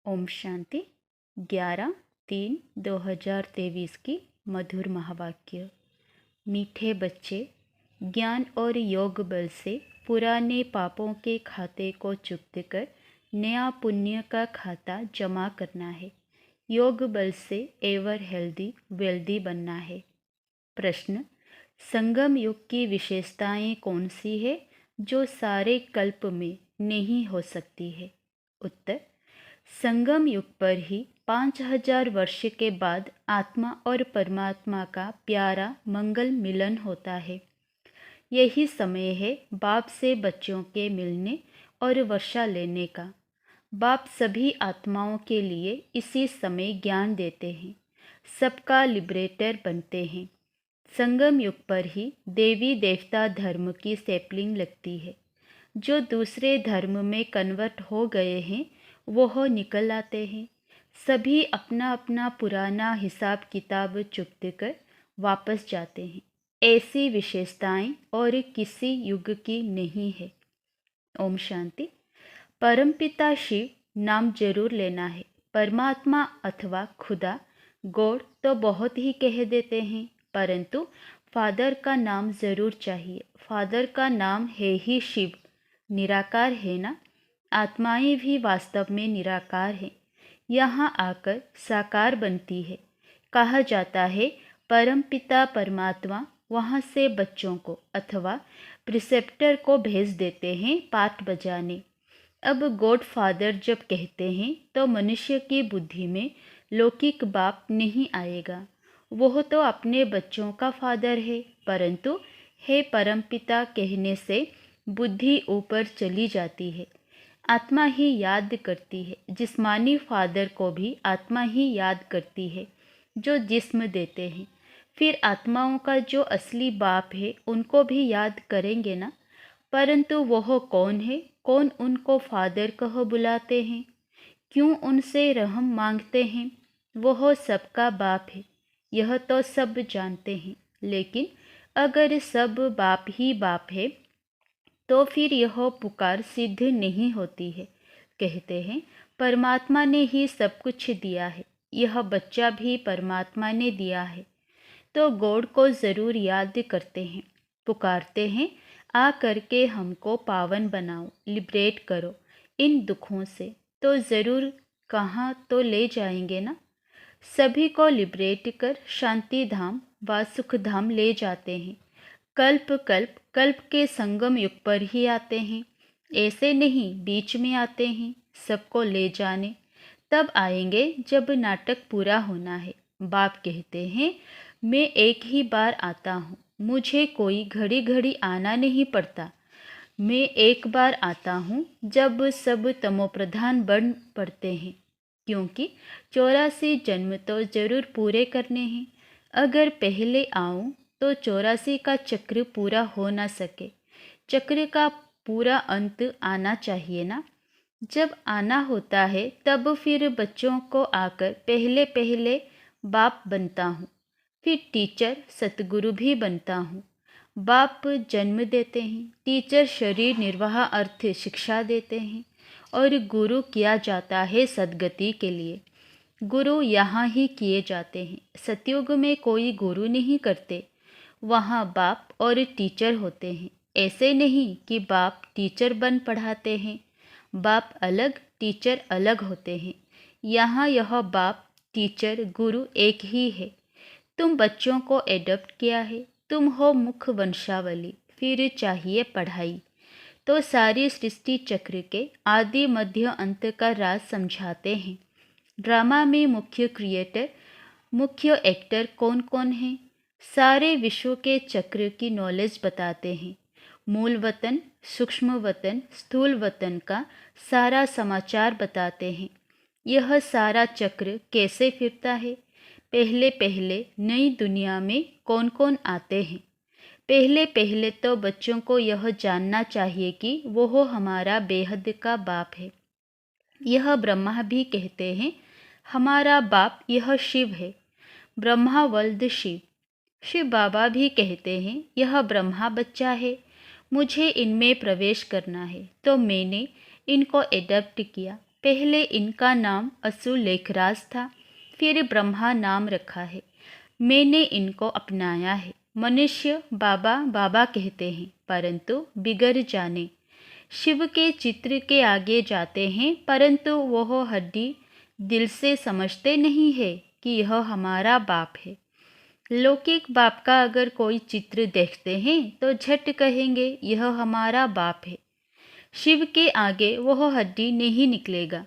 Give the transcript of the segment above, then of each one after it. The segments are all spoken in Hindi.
ओम शांति 11/3/2023 की मधुर महावाक्य। मीठे बच्चे, ज्ञान और योग बल से पुराने पापों के खाते को चुकत कर नया पुण्य का खाता जमा करना है। योग बल से एवर हेल्दी वेल्दी बनना है। प्रश्न: संगम युग की विशेषताएं कौन सी है जो सारे कल्प में नहीं हो सकती है? उत्तर: संगम युग पर ही 5000 वर्ष के बाद आत्मा और परमात्मा का प्यारा मंगल मिलन होता है। यही समय है बाप से बच्चों के मिलने और वर्षा लेने का। बाप सभी आत्माओं के लिए इसी समय ज्ञान देते हैं, सबका लिबरेटर बनते हैं। संगम युग पर ही देवी देवता धर्म की सैपलिंग लगती है। जो दूसरे धर्म में कन्वर्ट हो गए हैं वो निकल आते हैं। सभी अपना अपना पुराना हिसाब किताब चुकत कर वापस जाते हैं। ऐसी विशेषताएं और किसी युग की नहीं है। ओम शांति। परमपिता शिव नाम जरूर लेना है। परमात्मा अथवा खुदा, गॉड तो बहुत ही कह देते हैं, परंतु फादर का नाम जरूर चाहिए। फादर का नाम है ही शिव, निराकार है ना। आत्माएं भी वास्तव में निराकार हैं, यहाँ आकर साकार बनती है। कहा जाता है परमपिता परमात्मा वहाँ से बच्चों को अथवा प्रिसेप्टर को भेज देते हैं पाठ बजाने। अब गॉड फादर जब कहते हैं तो मनुष्य की बुद्धि में लौकिक बाप नहीं आएगा। वह तो अपने बच्चों का फादर है, परंतु हे परमपिता कहने से बुद्धि ऊपर चली जाती है। आत्मा ही याद करती है। जिस्मानी फादर को भी आत्मा ही याद करती है जो जिस्म देते हैं। फिर आत्माओं का जो असली बाप है उनको भी याद करेंगे ना। परंतु वह कौन है? कौन उनको फादर कह बुलाते हैं? क्यों उनसे रहम मांगते हैं? वह सबका बाप है, यह तो सब जानते हैं। लेकिन अगर सब बाप ही बाप है तो फिर यह पुकार सिद्ध नहीं होती है। कहते हैं परमात्मा ने ही सब कुछ दिया है, यह बच्चा भी परमात्मा ने दिया है। तो गॉड को ज़रूर याद करते हैं, पुकारते हैं, आ करके हमको पावन बनाओ, लिबरेट करो इन दुखों से। तो ज़रूर कहाँ तो ले जाएंगे ना। सभी को लिबरेट कर शांति धाम व सुख धाम ले जाते हैं। कल्प कल्प कल्प के संगम युग पर ही आते हैं, ऐसे नहीं बीच में आते हैं सबको ले जाने। तब आएंगे जब नाटक पूरा होना है। बाप कहते हैं मैं एक ही बार आता हूँ, मुझे कोई घड़ी घड़ी आना नहीं पड़ता। मैं एक बार आता हूँ जब सब तमोप्रधान बन पड़ते हैं, क्योंकि 84 जन्म तो जरूर पूरे करने हैं। अगर पहले आऊँ तो 84 का चक्र पूरा हो ना सके। चक्र का पूरा अंत आना चाहिए ना। जब आना होता है तब फिर बच्चों को आकर पहले पहले बाप बनता हूँ, फिर टीचर सतगुरु भी बनता हूँ। बाप जन्म देते हैं, टीचर शरीर निर्वाह अर्थ शिक्षा देते हैं, और गुरु किया जाता है सद्गति के लिए। गुरु यहाँ ही किए जाते हैं। सतयुग में कोई गुरु नहीं करते, वहाँ बाप और टीचर होते हैं। ऐसे नहीं कि बाप टीचर बन पढ़ाते हैं। बाप अलग टीचर अलग होते हैं। यहाँ यह बाप टीचर गुरु एक ही है। तुम बच्चों को एडॉप्ट किया है, तुम हो मुख वंशावली, फिर चाहिए पढ़ाई। तो सारी सृष्टि चक्र के आदि मध्य अंत का राज समझाते हैं। ड्रामा में मुख्य क्रिएटर, मुख्य एक्टर कौन कौन है? सारे विश्व के चक्र की नॉलेज बताते हैं। मूल वतन, सूक्ष्म वतन, स्थूल वतन का सारा समाचार बताते हैं। यह सारा चक्र कैसे फिरता है? पहले पहले नई दुनिया में कौन कौन आते हैं? पहले पहले तो बच्चों को यह जानना चाहिए कि वो हमारा बेहद का बाप है। यह ब्रह्मा भी कहते हैं हमारा बाप यह शिव है, ब्रह्मा वल्द शिव। शिव बाबा भी कहते हैं यह ब्रह्मा बच्चा है, मुझे इनमें प्रवेश करना है, तो मैंने इनको एडॉप्ट किया। पहले इनका नाम असुर लेखराज था, फिर ब्रह्मा नाम रखा है। मैंने इनको अपनाया है। मनुष्य बाबा बाबा कहते हैं, परंतु बिगड़ जाने। शिव के चित्र के आगे जाते हैं, परंतु वह हड्डी दिल से समझते नहीं है कि यह हमारा बाप है। लौकिक बाप का अगर कोई चित्र देखते हैं तो झट कहेंगे यह हमारा बाप है। शिव के आगे वह हड्डी नहीं निकलेगा।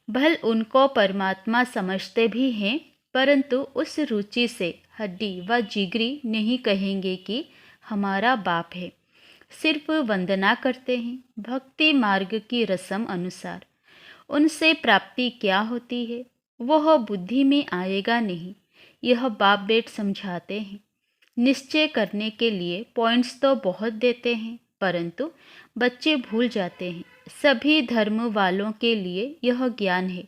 भल उनको परमात्मा समझते भी हैं, परंतु उस रुचि से हड्डी व जिगरी नहीं कहेंगे कि हमारा बाप है। सिर्फ वंदना करते हैं भक्ति मार्ग की रस्म अनुसार। उनसे प्राप्ति क्या होती है वह बुद्धि में आएगा नहीं। यह बाप बेट समझाते हैं। निश्चय करने के लिए पॉइंट्स तो बहुत देते हैं, परंतु बच्चे भूल जाते हैं। सभी धर्म वालों के लिए यह ज्ञान है,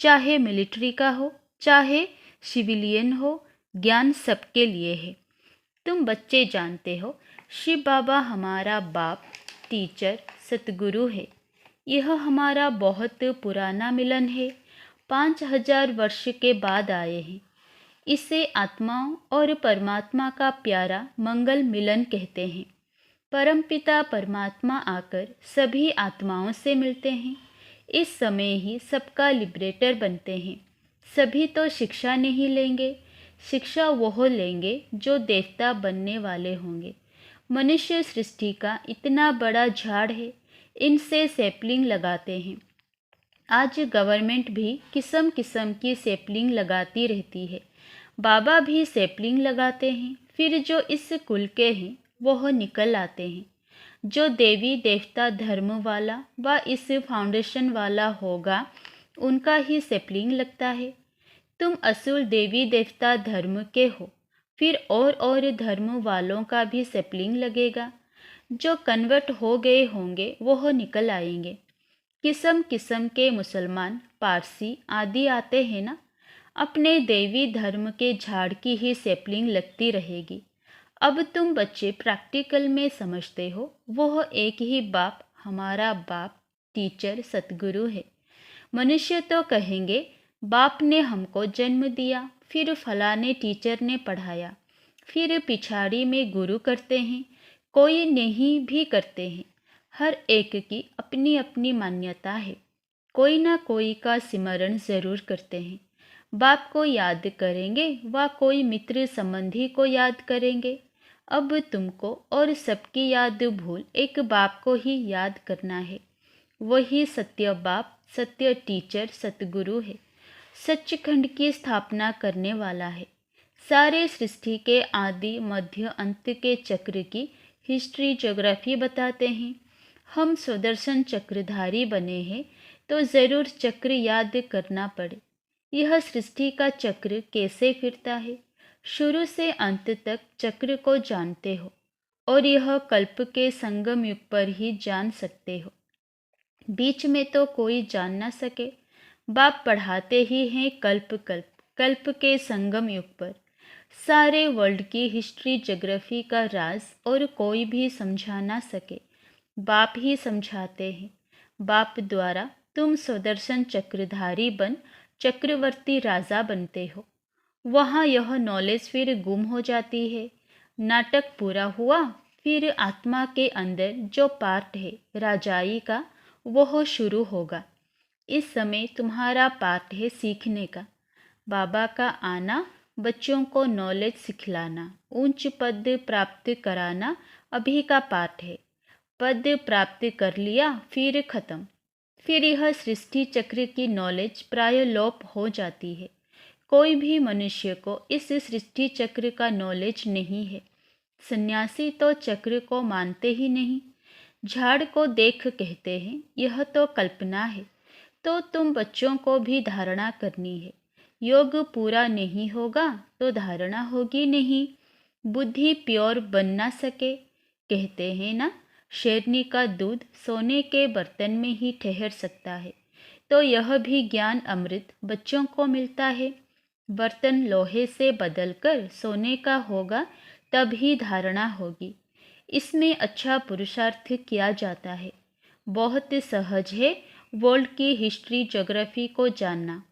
चाहे मिलिट्री का हो चाहे सिविलियन हो, ज्ञान सबके लिए है। तुम बच्चे जानते हो शिव बाबा हमारा बाप, टीचर, सतगुरु है। यह हमारा बहुत पुराना मिलन है। 5000 वर्ष के बाद आए हैं। इसे आत्माओं और परमात्मा का प्यारा मंगल मिलन कहते हैं। परमपिता परमात्मा आकर सभी आत्माओं से मिलते हैं। इस समय ही सबका लिबरेटर बनते हैं। सभी तो शिक्षा नहीं लेंगे, शिक्षा वह लेंगे जो देवता बनने वाले होंगे। मनुष्य सृष्टि का इतना बड़ा झाड़ है, इनसे सैपलिंग लगाते हैं। आज गवर्नमेंट भी किस्म किस्म की सैपलिंग लगाती रहती है। बाबा भी सैपलिंग लगाते हैं। फिर जो इस कुल के हैं वह निकल आते हैं। जो देवी देवता धर्म वाला व इस फाउंडेशन वाला होगा उनका ही सैपलिंग लगता है। तुम असुर देवी देवता धर्म के हो, फिर और धर्म वालों का भी सैपलिंग लगेगा। जो कन्वर्ट हो गए होंगे वह निकल आएंगे। किस्म किस्म के मुसलमान, पारसी आदि आते हैं ना, अपने देवी धर्म के झाड़ की ही सैपलिंग लगती रहेगी। अब तुम बच्चे प्रैक्टिकल में समझते हो, वह एक ही बाप हमारा बाप, टीचर, सतगुरु है। मनुष्य तो कहेंगे बाप ने हमको जन्म दिया, फिर फलाने टीचर ने पढ़ाया, फिर पिछाड़ी में गुरु करते हैं, कोई नहीं भी करते हैं। हर एक की अपनी अपनी मान्यता है। कोई ना कोई का सिमरण ज़रूर करते हैं। बाप को याद करेंगे व कोई मित्र संबंधी को याद करेंगे। अब तुमको और सबकी याद भूल एक बाप को ही याद करना है। वही सत्य बाप, सत्य टीचर, सतगुरु है। सच्चखंड की स्थापना करने वाला है। सारे सृष्टि के आदि मध्य अंत के चक्र की हिस्ट्री ज्योग्राफी बताते हैं। हम सुदर्शन चक्रधारी बने हैं तो ज़रूर चक्र याद करना पड़े। यह सृष्टि का चक्र कैसे फिरता है, शुरू से अंत तक चक्र को जानते हो और यह कल्प के संगम युग पर ही जान सकते हो। बीच में तो कोई जान ना सके। बाप पढ़ाते ही हैं कल्प कल्प कल्प के संगम युग पर। सारे वर्ल्ड की हिस्ट्री ज्योग्राफी का राज और कोई भी समझा ना सके, बाप ही समझाते हैं। बाप द्वारा तुम सुदर्शन चक्रधारी बन चक्रवर्ती राजा बनते हो। वहाँ यह नॉलेज फिर गुम हो जाती है। नाटक पूरा हुआ, फिर आत्मा के अंदर जो पार्ट है राजाई का वह शुरू होगा। इस समय तुम्हारा पार्ट है सीखने का। बाबा का आना, बच्चों को नॉलेज सिखलाना, ऊंच पद प्राप्त कराना अभी का पार्ट है। पद प्राप्त कर लिया फिर खत्म। फिर यह सृष्टि चक्र की नॉलेज प्राय लोप हो जाती है। कोई भी मनुष्य को इस सृष्टि चक्र का नॉलेज नहीं है। सन्यासी तो चक्र को मानते ही नहीं। झाड़ को देख कहते हैं यह तो कल्पना है। तो तुम बच्चों को भी धारणा करनी है। योग पूरा नहीं होगा तो धारणा होगी नहीं। बुद्धि प्योर बन ना सके। कहते हैं ना, शेरनी का दूध सोने के बर्तन में ही ठहर सकता है। तो यह भी ज्ञान अमृत बच्चों को मिलता है। बर्तन लोहे से बदलकर सोने का होगा तब ही धारणा होगी। इसमें अच्छा पुरुषार्थ किया जाता है। बहुत सहज है वर्ल्ड की हिस्ट्री ज्योग्राफी को जानना।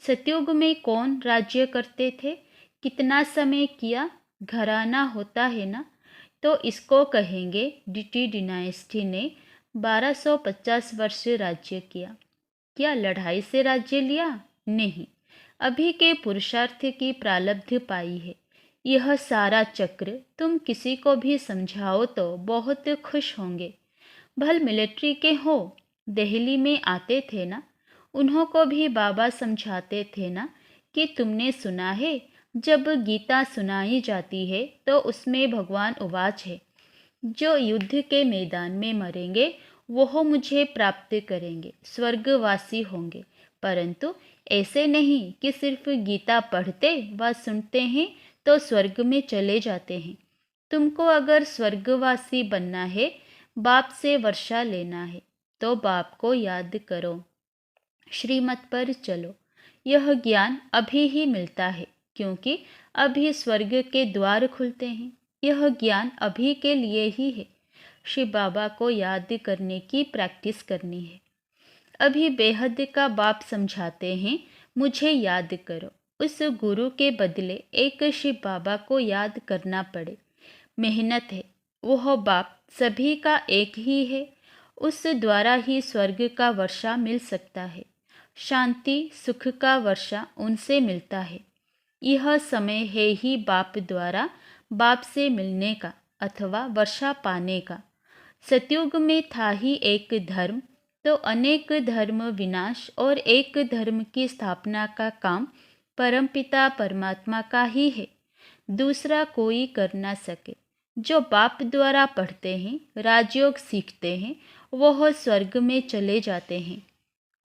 सतयुग में कौन राज्य करते थे, कितना समय किया, घराना होता है ना, तो इसको कहेंगे डीटी डिनाइस्टी ने 1250 वर्ष राज्य किया। क्या लड़ाई से राज्य लिया? नहीं, अभी के पुरुषार्थ की प्रारब्ध पाई है। यह सारा चक्र तुम किसी को भी समझाओ तो बहुत खुश होंगे। भल मिलिट्री के हो, दिल्ली में आते थे ना, उन्हों को भी बाबा समझाते थे ना कि तुमने सुना है जब गीता सुनाई जाती है तो उसमें भगवान उवाच है, जो युद्ध के मैदान में मरेंगे वह मुझे प्राप्त करेंगे, स्वर्गवासी होंगे। परंतु ऐसे नहीं कि सिर्फ गीता पढ़ते व सुनते हैं तो स्वर्ग में चले जाते हैं। तुमको अगर स्वर्गवासी बनना है, बाप से वर्षा लेना है, तो बाप को याद करो, श्रीमत पर चलो। यह ज्ञान अभी ही मिलता है, क्योंकि अभी स्वर्ग के द्वार खुलते हैं। यह ज्ञान अभी के लिए ही है। शिव बाबा को याद करने की प्रैक्टिस करनी है। अभी बेहद का बाप समझाते हैं, मुझे याद करो। उस गुरु के बदले एक शिव बाबा को याद करना पड़े। मेहनत है, वह बाप सभी का एक ही है, उस द्वारा ही स्वर्ग का वर्षा मिल सकता है। शांति सुख का वर्षा उनसे मिलता है। यह समय है ही बाप द्वारा बाप से मिलने का अथवा वर्षा पाने का। सतयुग में था ही एक धर्म, तो अनेक धर्म विनाश और एक धर्म की स्थापना का काम परमपिता परमात्मा का ही है, दूसरा कोई कर ना सके। जो बाप द्वारा पढ़ते हैं, राजयोग सीखते हैं, वह स्वर्ग में चले जाते हैं।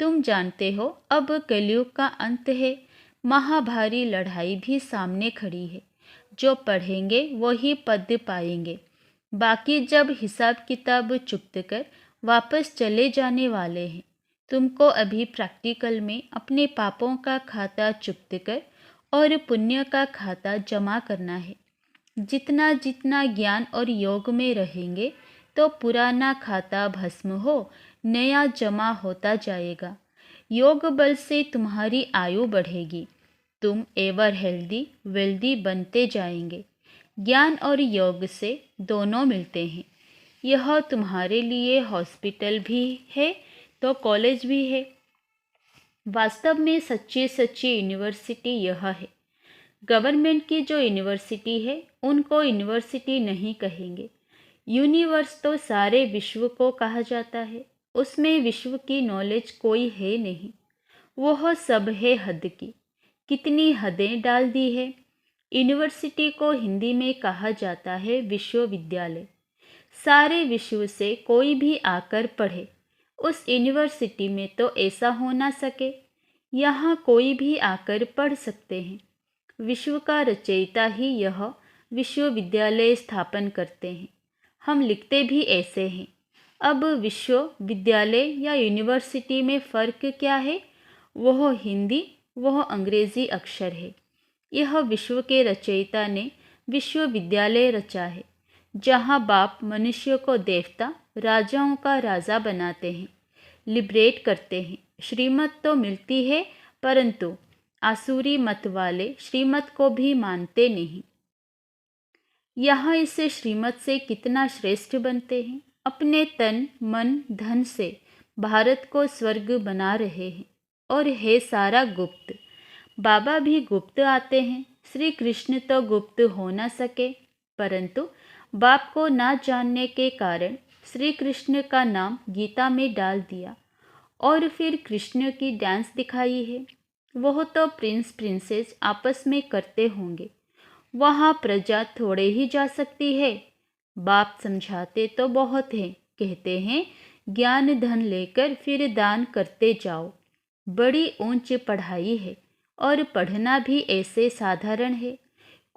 तुम जानते हो अब कलयुग का अंत है, महाभारी लड़ाई भी सामने खड़ी है। जो पढ़ेंगे वही पद पाएंगे, बाकी जब हिसाब किताब चुकत कर वापस चले जाने वाले हैं। तुमको अभी प्रैक्टिकल में अपने पापों का खाता चुकत कर और पुण्य का खाता जमा करना है। जितना जितना ज्ञान और योग में रहेंगे तो पुराना खाता भस्म हो, नया जमा होता जाएगा। योग बल से तुम्हारी आयु बढ़ेगी, तुम एवर हेल्दी वेल्दी बनते जाएंगे। ज्ञान और योग से दोनों मिलते हैं। यह तुम्हारे लिए हॉस्पिटल भी है तो कॉलेज भी है। वास्तव में सच्ची सच्ची यूनिवर्सिटी यह है। गवर्नमेंट की जो यूनिवर्सिटी है उनको यूनिवर्सिटी नहीं कहेंगे। यूनिवर्स तो सारे विश्व को कहा जाता है, उसमें विश्व की नॉलेज कोई है नहीं, वह सब है हद की। कितनी हदें डाल दी है। यूनिवर्सिटी को हिंदी में कहा जाता है विश्वविद्यालय। सारे विश्व से कोई भी आकर पढ़े, उस यूनिवर्सिटी में तो ऐसा हो ना सके। यहाँ कोई भी आकर पढ़ सकते हैं। विश्व का रचयिता ही यह विश्वविद्यालय स्थापन करते हैं। हम लिखते भी ऐसे हैं। अब विश्वविद्यालय या यूनिवर्सिटी में फ़र्क क्या है? वह हिंदी, वह अंग्रेज़ी अक्षर है। यह विश्व के रचयिता ने विश्वविद्यालय रचा है, जहाँ बाप मनुष्य को देवता, राजाओं का राजा बनाते हैं, लिबरेट करते हैं। श्रीमत तो मिलती है, परंतु आसुरी मत वाले श्रीमत को भी मानते नहीं। यहाँ इस श्रीमत से कितना श्रेष्ठ बनते हैं। अपने तन मन धन से भारत को स्वर्ग बना रहे हैं, और है सारा गुप्त। बाबा भी गुप्त आते हैं। श्री कृष्ण तो गुप्त हो ना सके, परंतु बाप को ना जानने के कारण श्री कृष्ण का नाम गीता में डाल दिया और फिर कृष्ण की डांस दिखाई है। वह तो प्रिंस प्रिंसेस आपस में करते होंगे, वहाँ प्रजा थोड़े ही जा सकती है। बाप समझाते तो बहुत हैं, कहते हैं ज्ञान धन लेकर फिर दान करते जाओ। बड़ी ऊंच पढ़ाई है और पढ़ना भी ऐसे साधारण है।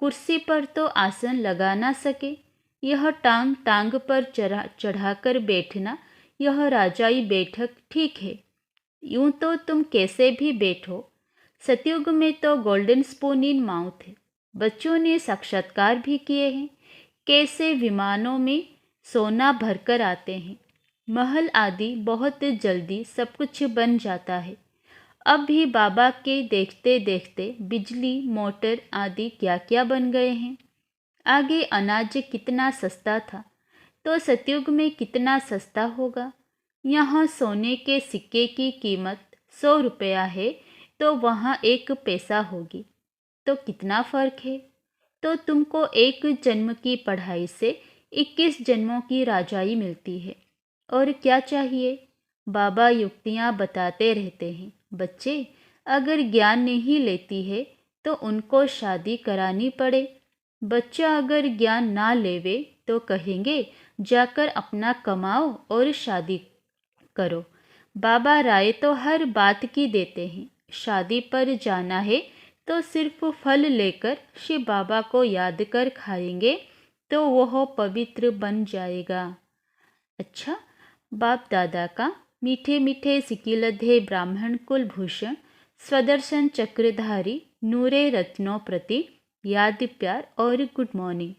कुर्सी पर तो आसन लगा ना सके, यह टांग टांग पर चढ़ाकर बैठना, यह राजाई बैठक ठीक है। यूं तो तुम कैसे भी बैठो। सतयुग में तो गोल्डन स्पून इन माउथ है। बच्चों ने साक्षात्कार भी किए हैं, कैसे विमानों में सोना भरकर आते हैं। महल आदि बहुत जल्दी सब कुछ बन जाता है। अब भी बाबा के देखते देखते बिजली, मोटर आदि क्या क्या बन गए हैं। आगे अनाज कितना सस्ता था, तो सतयुग में कितना सस्ता होगा। यहाँ सोने के सिक्के की कीमत 100 रुपया है, तो वहाँ 1 पैसा होगी। तो कितना फर्क है। तो तुमको 1 जन्म की पढ़ाई से 21 जन्मों की राजाई मिलती है। और क्या चाहिए। बाबा युक्तियाँ बताते रहते हैं। बच्चे अगर ज्ञान नहीं लेती है तो उनको शादी करानी पड़े। बच्चा अगर ज्ञान ना लेवे तो कहेंगे जाकर अपना कमाओ और शादी करो। बाबा राय तो हर बात की देते हैं। शादी पर जाना है तो सिर्फ फल लेकर शिव बाबा को याद कर खाएंगे तो वह पवित्र बन जाएगा। अच्छा, बाप दादा का मीठे मीठे सिकिलधे ब्राह्मण कुलभूषण स्वदर्शन चक्रधारी नूरे रत्नों प्रति याद प्यार और गुड मॉर्निंग।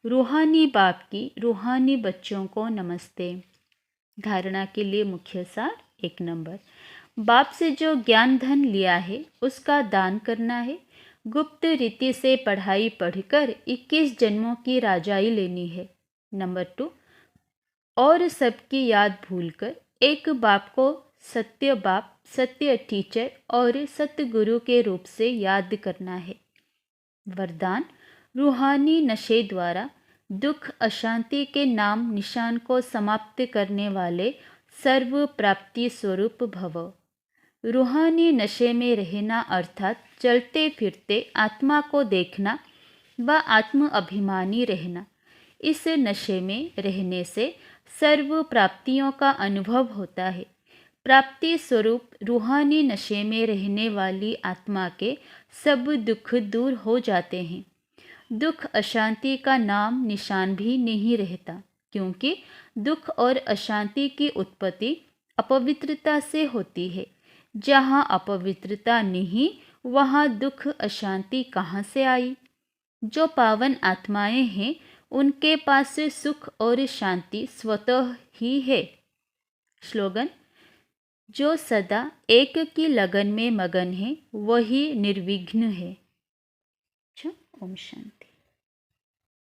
रूहानी बाप की रूहानी बच्चों को नमस्ते। धारणा के लिए मुख्य सार 1 नंबर, बाप से जो ज्ञान धन लिया है उसका दान करना है। गुप्त रीति से पढ़ाई पढ़कर 21 जन्मों की राजाई लेनी है। नंबर 2, और सबकी याद भूलकर एक बाप को सत्य बाप, सत्य टीचर और सत्य गुरु के रूप से याद करना है। वरदान, रूहानी नशे द्वारा दुख अशांति के नाम निशान को समाप्त करने वाले सर्व प्राप्ति स्वरूप भव। रूहानी नशे में रहना अर्थात चलते फिरते आत्मा को देखना व आत्म अभिमानी रहना। इस नशे में रहने से सर्व प्राप्तियों का अनुभव होता है। प्राप्ति स्वरूप रूहानी नशे में रहने वाली आत्मा के सब दुख दूर हो जाते हैं। दुख अशांति का नाम निशान भी नहीं रहता, क्योंकि दुख और अशांति की उत्पत्ति अपवित्रता से होती है। जहाँ अपवित्रता नहीं, वहाँ दुख अशांति कहाँ से आई। जो पावन आत्माएं हैं उनके पास सुख और शांति स्वतः ही है। स्लोगन, जो सदा एक की लगन में मगन है वही निर्विघ्न है। ओम शांति।